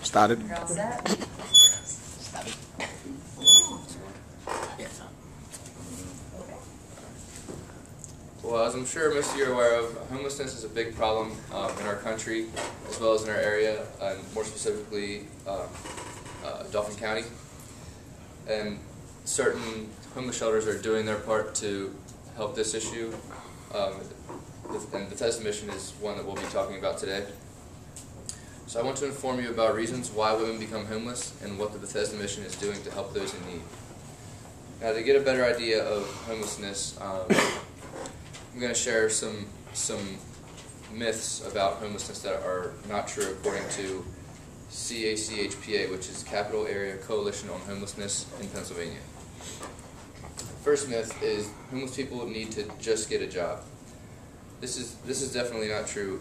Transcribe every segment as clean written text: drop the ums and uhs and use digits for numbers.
Started. You're all set? Started. Well, as I'm sure most of you are aware of, homelessness is a big problem in our country, as well as in our area, and more specifically, Dauphin County. And certain homeless shelters are doing their part to help this issue, and Bethesda Mission is one that we'll be talking about today. So I want to inform you about reasons why women become homeless and what the Bethesda Mission is doing to help those in need. Now, to get a better idea of homelessness, I'm going to share some myths about homelessness that are not true according to CACHPA, which is Capital Area Coalition on Homelessness in Pennsylvania. First myth is homeless people need to just get a job. This is definitely not true.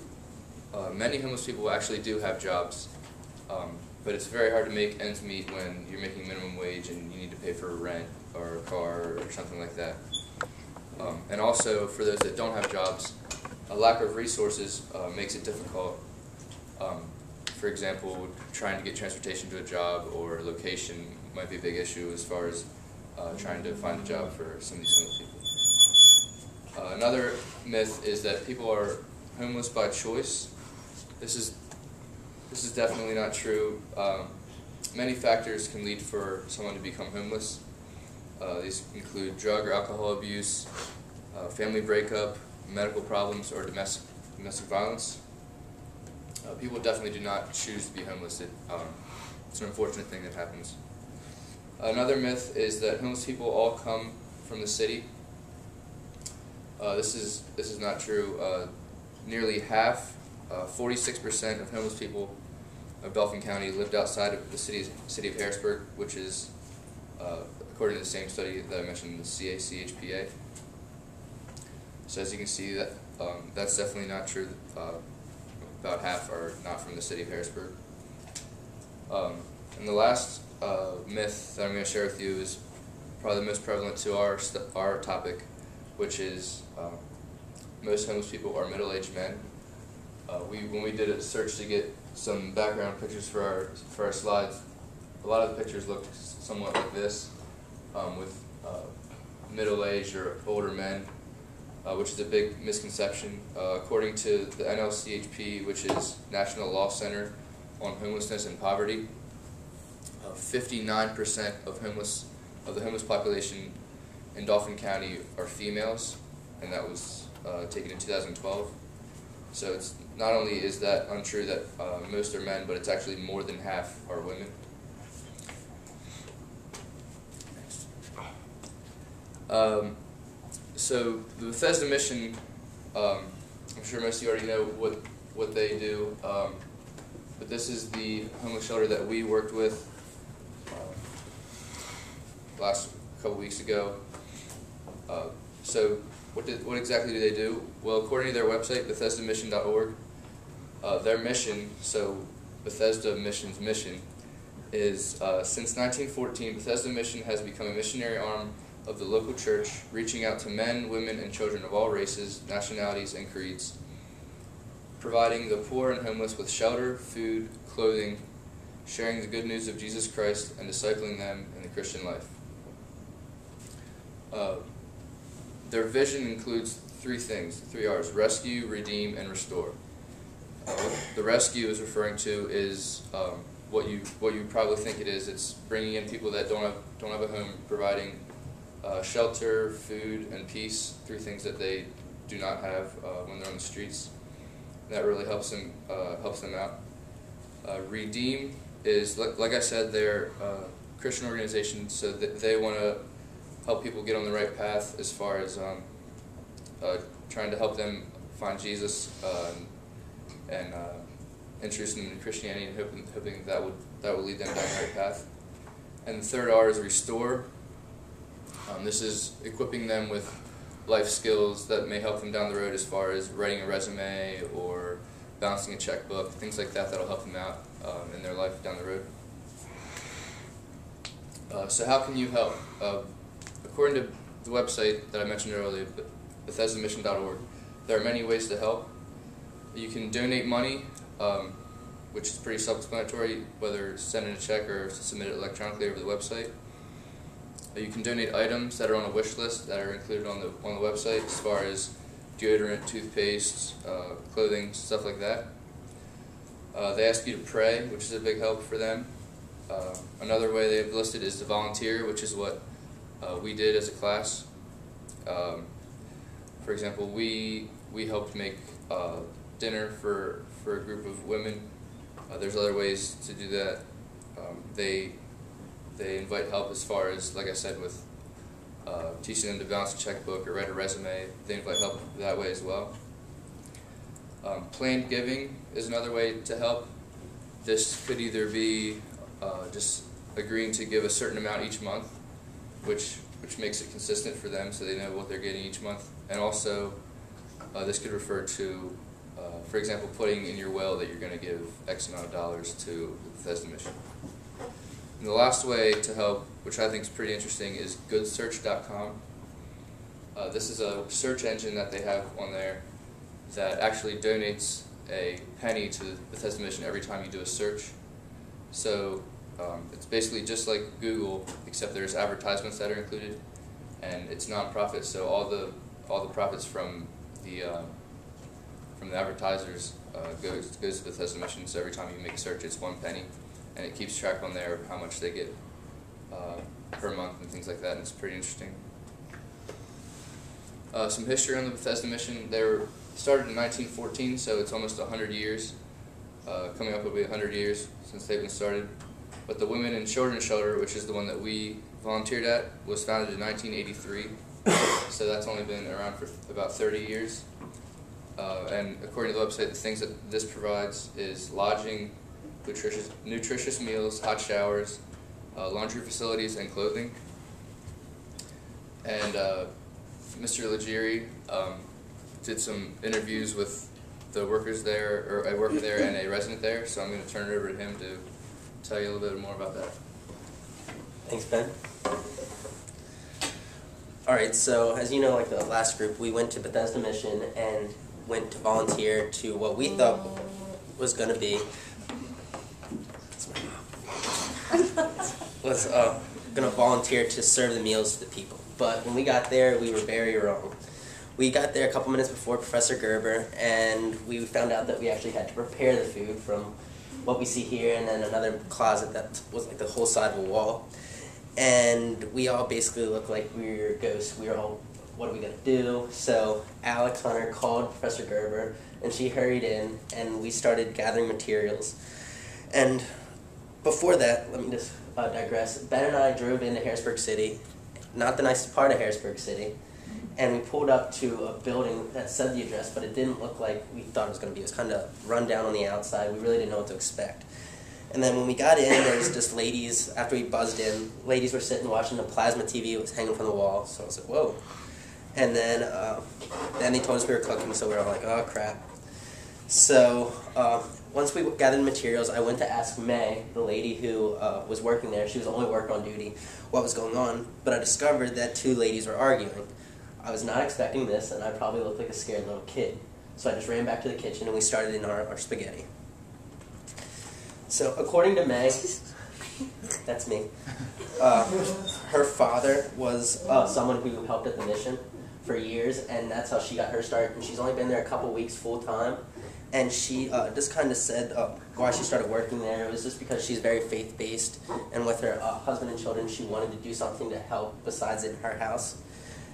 Many homeless people actually do have jobs, but it's very hard to make ends meet when you're making minimum wage and you need to pay for rent or a car or something like that. And also, for those that don't have jobs, a lack of resources makes it difficult. For example, trying to get transportation to a job or location might be a big issue as far as trying to find a job for some of these homeless people. Another myth is that people are homeless by choice. This is definitely not true. Many factors can lead for someone to become homeless. These include drug or alcohol abuse, family breakup, medical problems, or domestic violence. People definitely do not choose to be homeless. It's an unfortunate thing that happens. Another myth is that homeless people all come from the city. This is not true. Nearly half, 46% of homeless people of Dauphin County lived outside of the city of Harrisburg, which is according to the same study that I mentioned, the CACHPA. So as you can see, that's definitely not true. About half are not from the city of Harrisburg. And the last myth that I'm going to share with you is probably the most prevalent to our topic, which is most homeless people are middle-aged men. When we did a search to get some background pictures for our slides, a lot of the pictures look somewhat like this, with middle-aged or older men, which is a big misconception. According to the NLCHP, which is National Law Center on Homelessness and Poverty, 59% of the homeless population in Dauphin County are females, and that was taken in 2012. So it's not only is that untrue that most are men, but it's actually more than half are women. So the Bethesda Mission, I'm sure most of you already know what they do, but this is the homeless shelter that we worked with last couple weeks ago. So what exactly do they do? Well, according to their website, BethesdaMission.org, their mission, so Bethesda Mission's mission, is since 1914, Bethesda Mission has become a missionary arm of the local church, reaching out to men, women, and children of all races, nationalities, and creeds, providing the poor and homeless with shelter, food, clothing, sharing the good news of Jesus Christ, and discipling them in the Christian life. Their vision includes three things, 3 R's: rescue, redeem, and restore. What the rescue is referring to is what you probably think it is. It's bringing in people that don't have a home, providing shelter, food, and peace, 3 things that they do not have when they're on the streets. That really helps them out. Redeem is, like I said, they're a Christian organization, so that they want to help people get on the right path as far as trying to help them find Jesus and introducing them to Christianity, and hoping that would lead them down the right path. And the 3rd R is restore. This is equipping them with life skills that may help them down the road as far as writing a resume or balancing a checkbook, things like that that'll help them out in their life down the road. So how can you help? According to the website that I mentioned earlier, BethesdaMission.org, there are many ways to help. You can donate money. which is pretty self-explanatory, whether send in a check or submit it electronically over the website. You can donate items that are on a wish list that are included on the website, as far as deodorant, toothpaste, clothing, stuff like that. They ask you to pray, which is a big help for them. Another way they've listed is to volunteer, which is what we did as a class. For example, we helped make dinner for a group of women. There's other ways to do that. They invite help as far as, like I said, with teaching them to balance a checkbook or write a resume. They invite help that way as well. Planned giving is another way to help. This could either be just agreeing to give a certain amount each month, which makes it consistent for them so they know what they're getting each month. And also, this could refer to, for example, putting in your will that you're going to give X amount of dollars to the Bethesda mission. And the last way to help, which I think is pretty interesting, is goodsearch.com. This is a search engine that they have on there that actually donates a penny to the Bethesda mission every time you do a search. So it's basically just like Google, except there's advertisements that are included, and it's non-profit. So all the profits from the advertisers goes to the Bethesda mission. So every time you make a search, it's 1 penny, and it keeps track on there of how much they get per month and things like that. And it's pretty interesting. Some history on the Bethesda mission. They were started in 1914, so it's almost 100 years. Coming up will be 100 years since they've been started. But the Women and Children's Shelter, which is the one that we volunteered at, was founded in 1983. So that's only been around for about 30 years. And according to the website, the things that this provides is lodging, nutritious meals, hot showers, laundry facilities, and clothing. And Mr. Legere did some interviews with the workers there, or a worker there and a resident there, so I'm going to turn it over to him to tell you a little bit more about that. Thanks, Ben. Alright, so as you know, like the last group, we went to Bethesda Mission and went to volunteer to what we thought was going to be going to volunteer to serve the meals to the people. But when we got there, we were very wrong. We got there a couple minutes before Professor Gerber, and we found out that we actually had to prepare the food from what we see here, and then another closet that was like the whole side of a wall. And we all basically looked like we were ghosts. We were all, what are we going to do? So Alex Hunter called Professor Gerber, and she hurried in, and we started gathering materials. And before that, let me just digress. Ben and I drove into Harrisburg City, not the nicest part of Harrisburg City, and we pulled up to a building that said the address, but it didn't look like we thought it was going to be. It was kind of run down on the outside. We really didn't know what to expect. And then when we got in, there was just ladies, after we buzzed in, ladies were sitting watching a plasma TV. It was hanging from the wall, so I was like, whoa. And then they told us we were cooking, so we were all like, oh, crap. So once we gathered materials, I went to ask May, the lady who was working there. She was the only worker on duty, what was going on. But I discovered that 2 ladies were arguing. I was not expecting this, and I probably looked like a scared little kid. So I just ran back to the kitchen, and we started in our spaghetti. So according to May, that's me, her father was someone who helped at the mission for years, and that's how she got her start. And she's only been there a couple weeks full-time. And she just kind of said why she started working there. It was just because she's very faith-based, and with her husband and children, she wanted to do something to help besides in her house.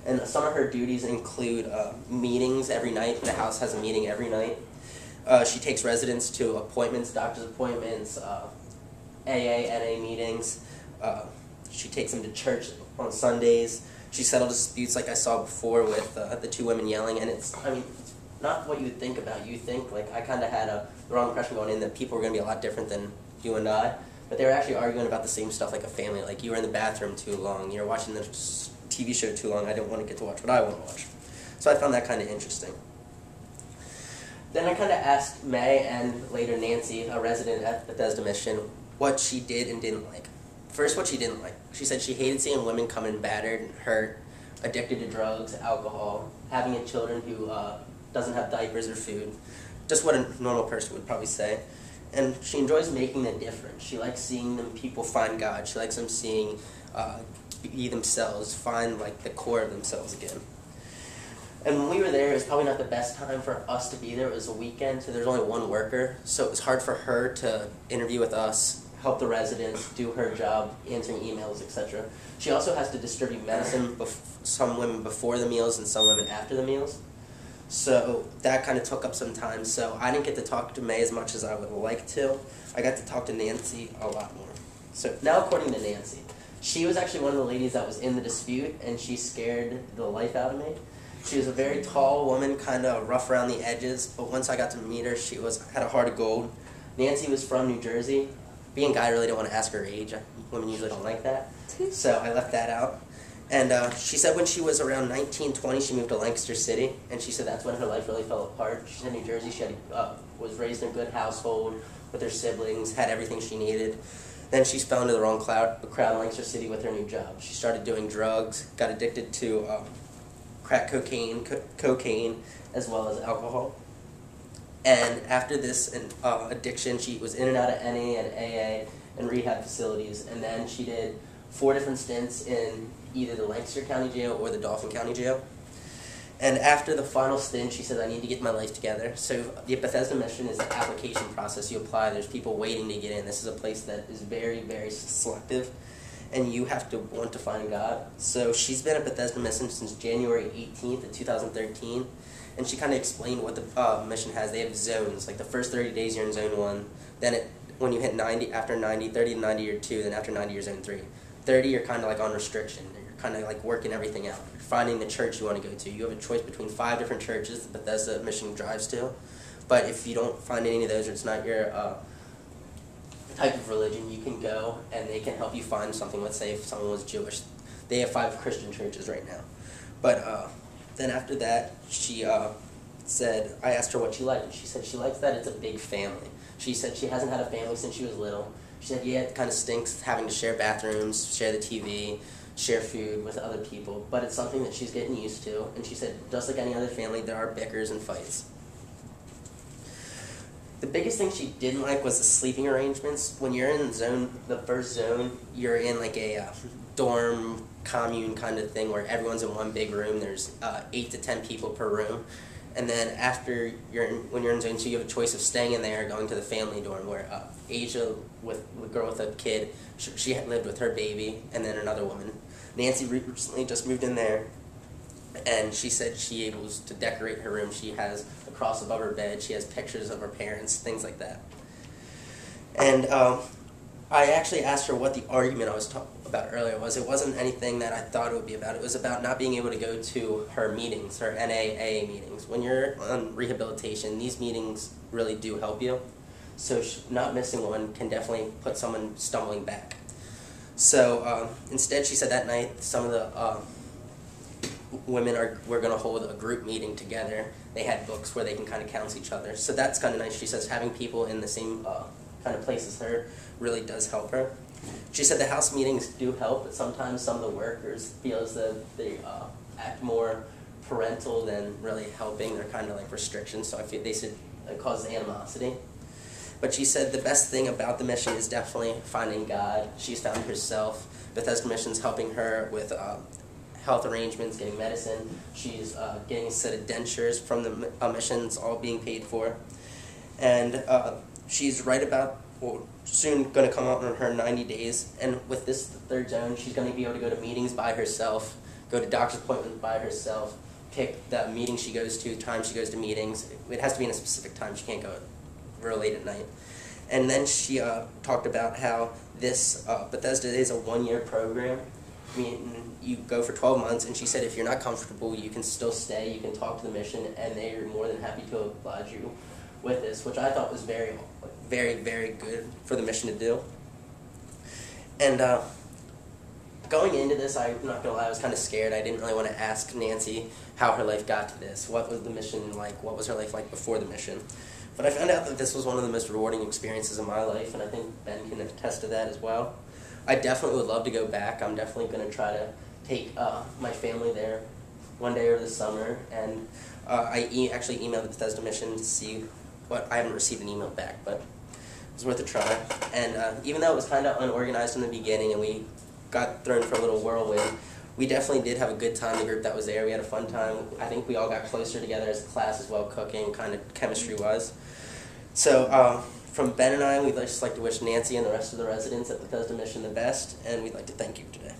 And some of her duties include meetings every night. The house has a meeting every night. She takes residents to appointments, doctor's appointments, AA, NA meetings. She takes them to church on Sundays. She settled disputes like I saw before with the 2 women yelling. And it's not what you would think about. You think, like, I kind of had the wrong impression going in that people were going to be a lot different than you and I. But they were actually arguing about the same stuff like a family. Like, you were in the bathroom too long. You were watching the TV show too long. I didn't want to get to watch what I want to watch. So I found that kind of interesting. Then I kind of asked May and later Nancy, a resident at Bethesda Mission, what she did and didn't like. First, what she didn't like. She said she hated seeing women come in battered and hurt, addicted to drugs, alcohol, having children who doesn't have diapers or food. Just what a normal person would probably say. And she enjoys making a difference. She likes seeing them people find God. She likes them seeing be themselves, find like the core of themselves again. And when we were there, it was probably not the best time for us to be there. It was a weekend, so there's only one worker, so it was hard for her to interview with us, help the residents, do her job, answering emails, etc. She also has to distribute medicine, some women before the meals and some women after the meals. So that kind of took up some time. So I didn't get to talk to May as much as I would like to. I got to talk to Nancy a lot more. So now according to Nancy, she was actually one of the ladies that was in the dispute, and she scared the life out of me. She was a very tall woman, kind of rough around the edges, but once I got to meet her, she had a heart of gold. Nancy was from New Jersey. Being a guy, I really didn't want to ask her age. Women usually don't like that, so I left that out. And she said when she was around 19, 20, she moved to Lancaster City, and she said that's when her life really fell apart. She's in New Jersey. She was raised in a good household with her siblings, had everything she needed. Then she fell into the wrong crowd in Lancaster City with her new job. She started doing drugs, got addicted to crack cocaine, as well as alcohol. And after this addiction, she was in and out of NA and AA and rehab facilities. And then she did 4 different stints in either the Lancaster County Jail or the Dauphin County Jail. And after the final stint, she said, I need to get my life together. So the Bethesda mission is an application process. You apply. There's people waiting to get in. This is a place that is very, very selective, and you have to want to find God. So she's been at Bethesda Mission since January 18th of 2013, and she kind of explained what the mission has. They have zones. Like the first 30 days you're in zone 1, then when you hit 90, after 90, 30 to 90 you're 2, then after 90 you're zone 3. 30 you're kind of like on restriction. You're kind of like working everything out. You're finding the church you want to go to. You have a choice between 5 different churches the Bethesda Mission drives to, but if you don't find any of those or it's not your type of religion, you can go and they can help you find something. Let's say if someone was Jewish, they have 5 Christian churches right now. But then after that, she said, I asked her what she liked, and she said she likes that it's a big family. She said she hasn't had a family since she was little. She said, yeah, it kind of stinks having to share bathrooms, share the TV, share food with other people, but it's something that she's getting used to. And she said, just like any other family, there are bickers and fights. The biggest thing she didn't like was the sleeping arrangements. When you're in the first zone, you're in like a dorm, commune kind of thing where everyone's in one big room. There's 8 to 10 people per room. And then after when you're in zone 2, you have a choice of staying in there or going to the family dorm where Asia, with a girl with a kid, she had lived with her baby, and then another woman. Nancy recently just moved in there, and she said she able to decorate her room. She has a cross above her bed. She has pictures of her parents, things like that. And I actually asked her what the argument I was talking about earlier was. It wasn't anything that I thought it would be about. It was about not being able to go to her meetings, her NAA meetings. When you're on rehabilitation, these meetings really do help you. So not missing one can definitely put someone stumbling back. So instead, she said that night some of the women were going to hold a group meeting together. They had books where they can kind of counsel each other. So that's kind of nice. She says having people in the same kind of place as her really does help her. She said the house meetings do help, but sometimes some of the workers feel as though they act more parental than really helping. They're kind of like restrictions, so I feel they said it causes animosity. But she said the best thing about the mission is definitely finding God. She's found herself. Bethesda Mission's helping her with health arrangements, getting medicine. She's getting a set of dentures from the missions, all being paid for. And she's right about, well, soon going to come out on her 90 days. And with this third zone, she's going to be able to go to meetings by herself, go to doctor's appointments by herself, pick the meeting she goes to, time she goes to meetings. It has to be in a specific time. She can't go real late at night. And then she talked about how this Bethesda is a 1-year program. I mean, you go for 12 months, and she said if you're not comfortable, you can still stay, you can talk to the mission, and they are more than happy to oblige you with this, which I thought was very, very, very good for the mission to do. And going into this, I'm not going to lie, I was kind of scared. I didn't really want to ask Nancy how her life got to this. What was the mission like? What was her life like before the mission? But I found out that this was one of the most rewarding experiences of my life, and I think Ben can attest to that as well. I definitely would love to go back. I'm definitely going to try to take my family there one day over the summer, and I actually emailed the Bethesda Mission to see what. I haven't received an email back, but was worth a try. And even though it was kind of unorganized in the beginning and we got thrown for a little whirlwind, we definitely did have a good time, the group that was there. We had a fun time. I think we all got closer together as a class as well, cooking, kind of chemistry-wise. So from Ben and I, we'd just like to wish Nancy and the rest of the residents at Bethesda Mission the best, and we'd like to thank you today.